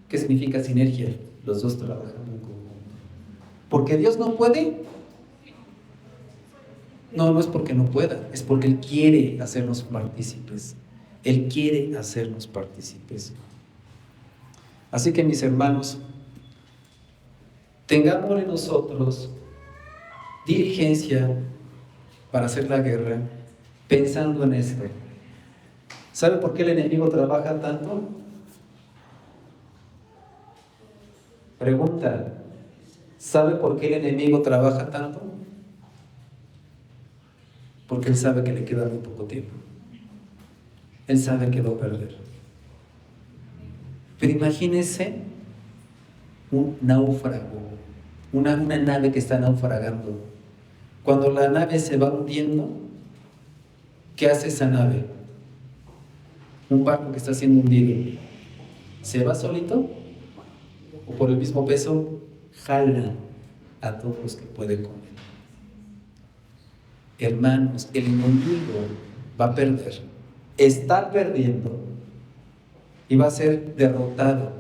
¿Qué significa sinergia? Los dos trabajando en conjunto. ¿Porque Dios no puede? No, no es porque no pueda, es porque Él quiere hacernos partícipes. Él quiere hacernos partícipes. Así que, mis hermanos, tengámosle nosotros diligencia para hacer la guerra, pensando en esto. ¿Sabe por qué el enemigo trabaja tanto? Pregunta, ¿sabe por qué el enemigo trabaja tanto? Porque él sabe que le queda muy poco tiempo. Él sabe que va a perder. Pero imagínese un náufrago, una nave que está naufragando. Cuando la nave se va hundiendo, ¿qué hace esa nave? Un barco que está siendo hundido, ¿se va solito? ¿O por el mismo peso jala a todos los que puede con él? Hermanos, el enemigo va a perder, está perdiendo y va a ser derrotado.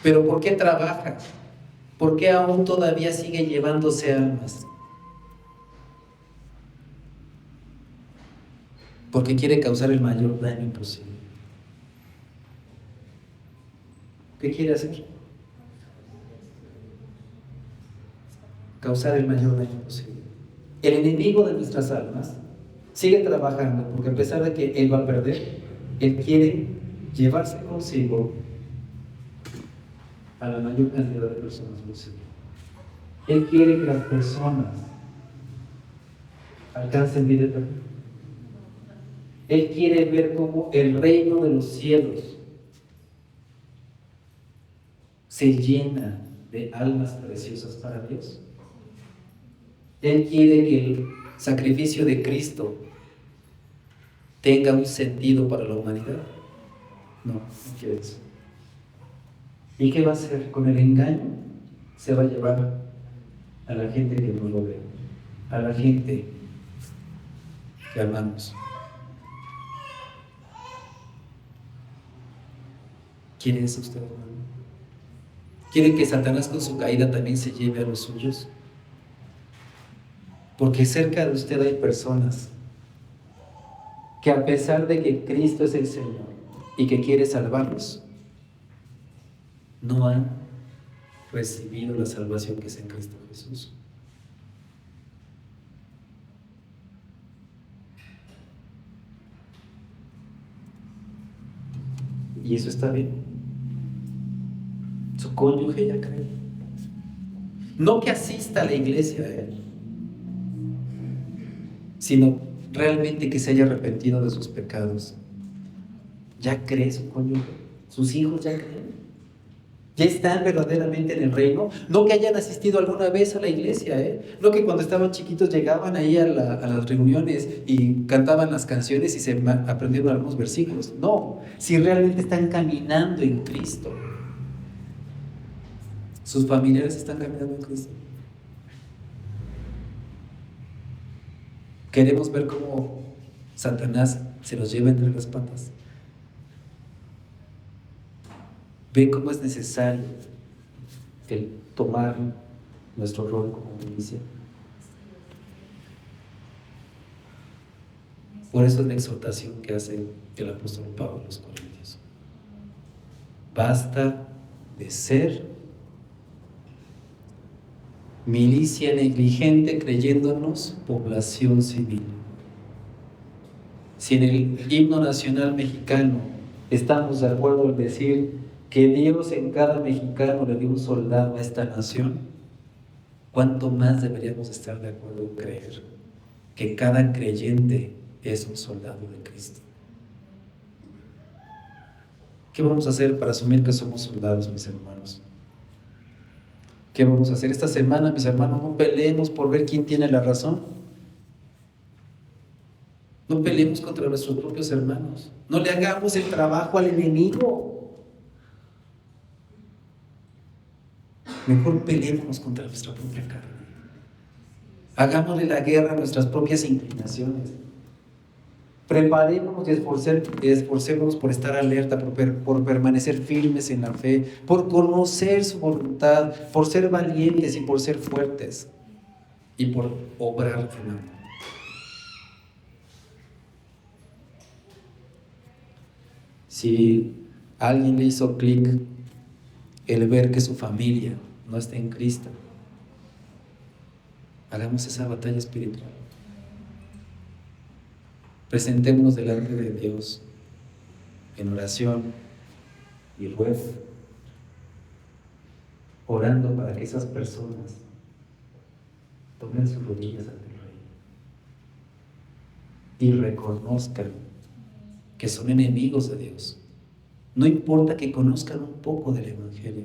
¿Pero por qué trabaja? ¿Por qué aún todavía sigue llevándose almas? Porque quiere causar el mayor daño posible. ¿Qué quiere hacer? Causar el mayor daño posible. El enemigo de nuestras almas sigue trabajando porque a pesar de que él va a perder, él quiere llevarse consigo a la mayor cantidad de personas posible. Él quiere que las personas alcancen vida eterna. Él quiere ver cómo el reino de los cielos se llena de almas preciosas para Dios. Él quiere que el sacrificio de Cristo tenga un sentido para la humanidad. No quiere eso. ¿Y qué va a hacer? Con el engaño se va a llevar a la gente que no lo ve, a la gente que amamos. ¿Quiere eso usted, hermano? ¿Quiere que Satanás con su caída también se lleve a los suyos? Porque cerca de usted hay personas que a pesar de que Cristo es el Señor y que quiere salvarlos, no han recibido la salvación que es en Cristo Jesús. Y eso está bien. Su cónyuge ya cree. No que asista a la iglesia, sino realmente que se haya arrepentido de sus pecados. Ya cree su cónyuge, sus hijos ya creen. Ya están verdaderamente en el reino. No que hayan asistido alguna vez a la iglesia, no que cuando estaban chiquitos llegaban ahí a las reuniones y cantaban las canciones y se aprendieron algunos versículos. No, si realmente están caminando en Cristo. Sus familiares están caminando en Cristo. Queremos ver cómo Satanás se los lleva entre las patas. Ve cómo es necesario el tomar nuestro rol como milicia. Por eso es la exhortación que hace el apóstol Pablo a los Corintios. Basta de ser milicia negligente creyéndonos población civil. Si en el himno nacional mexicano estamos de acuerdo en decir que Dios en cada mexicano le dio un soldado a esta nación, ¿cuánto más deberíamos estar de acuerdo en creer que cada creyente es un soldado de Cristo? ¿Qué vamos a hacer para asumir que somos soldados, mis hermanos? ¿Qué vamos a hacer esta semana, mis hermanos? No peleemos por ver quién tiene la razón. No peleemos contra nuestros propios hermanos. No le hagamos el trabajo al enemigo. Mejor peleemos contra nuestra propia carne. Hagámosle la guerra a nuestras propias inclinaciones. Preparémonos y esforcémonos por estar alerta, por permanecer firmes en la fe, por conocer su voluntad, por ser valientes y por ser fuertes y por obrar en amor. Si a alguien le hizo clic el ver que su familia no está en Cristo, hagamos esa batalla espiritual. Presentémonos delante de Dios en oración y ruego, orando para que esas personas tomen sus rodillas ante el Rey y reconozcan que son enemigos de Dios. No importa que conozcan un poco del Evangelio,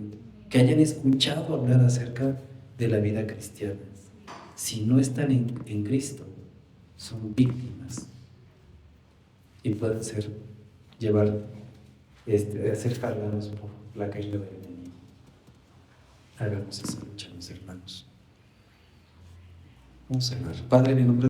que hayan escuchado hablar acerca de la vida cristiana. Si no están en Cristo, son víctimas y pueden ser jalados por la caída del enemigo. Hagamos esa lucha, mis hermanos. Vamos a orar. Padre, en el nombre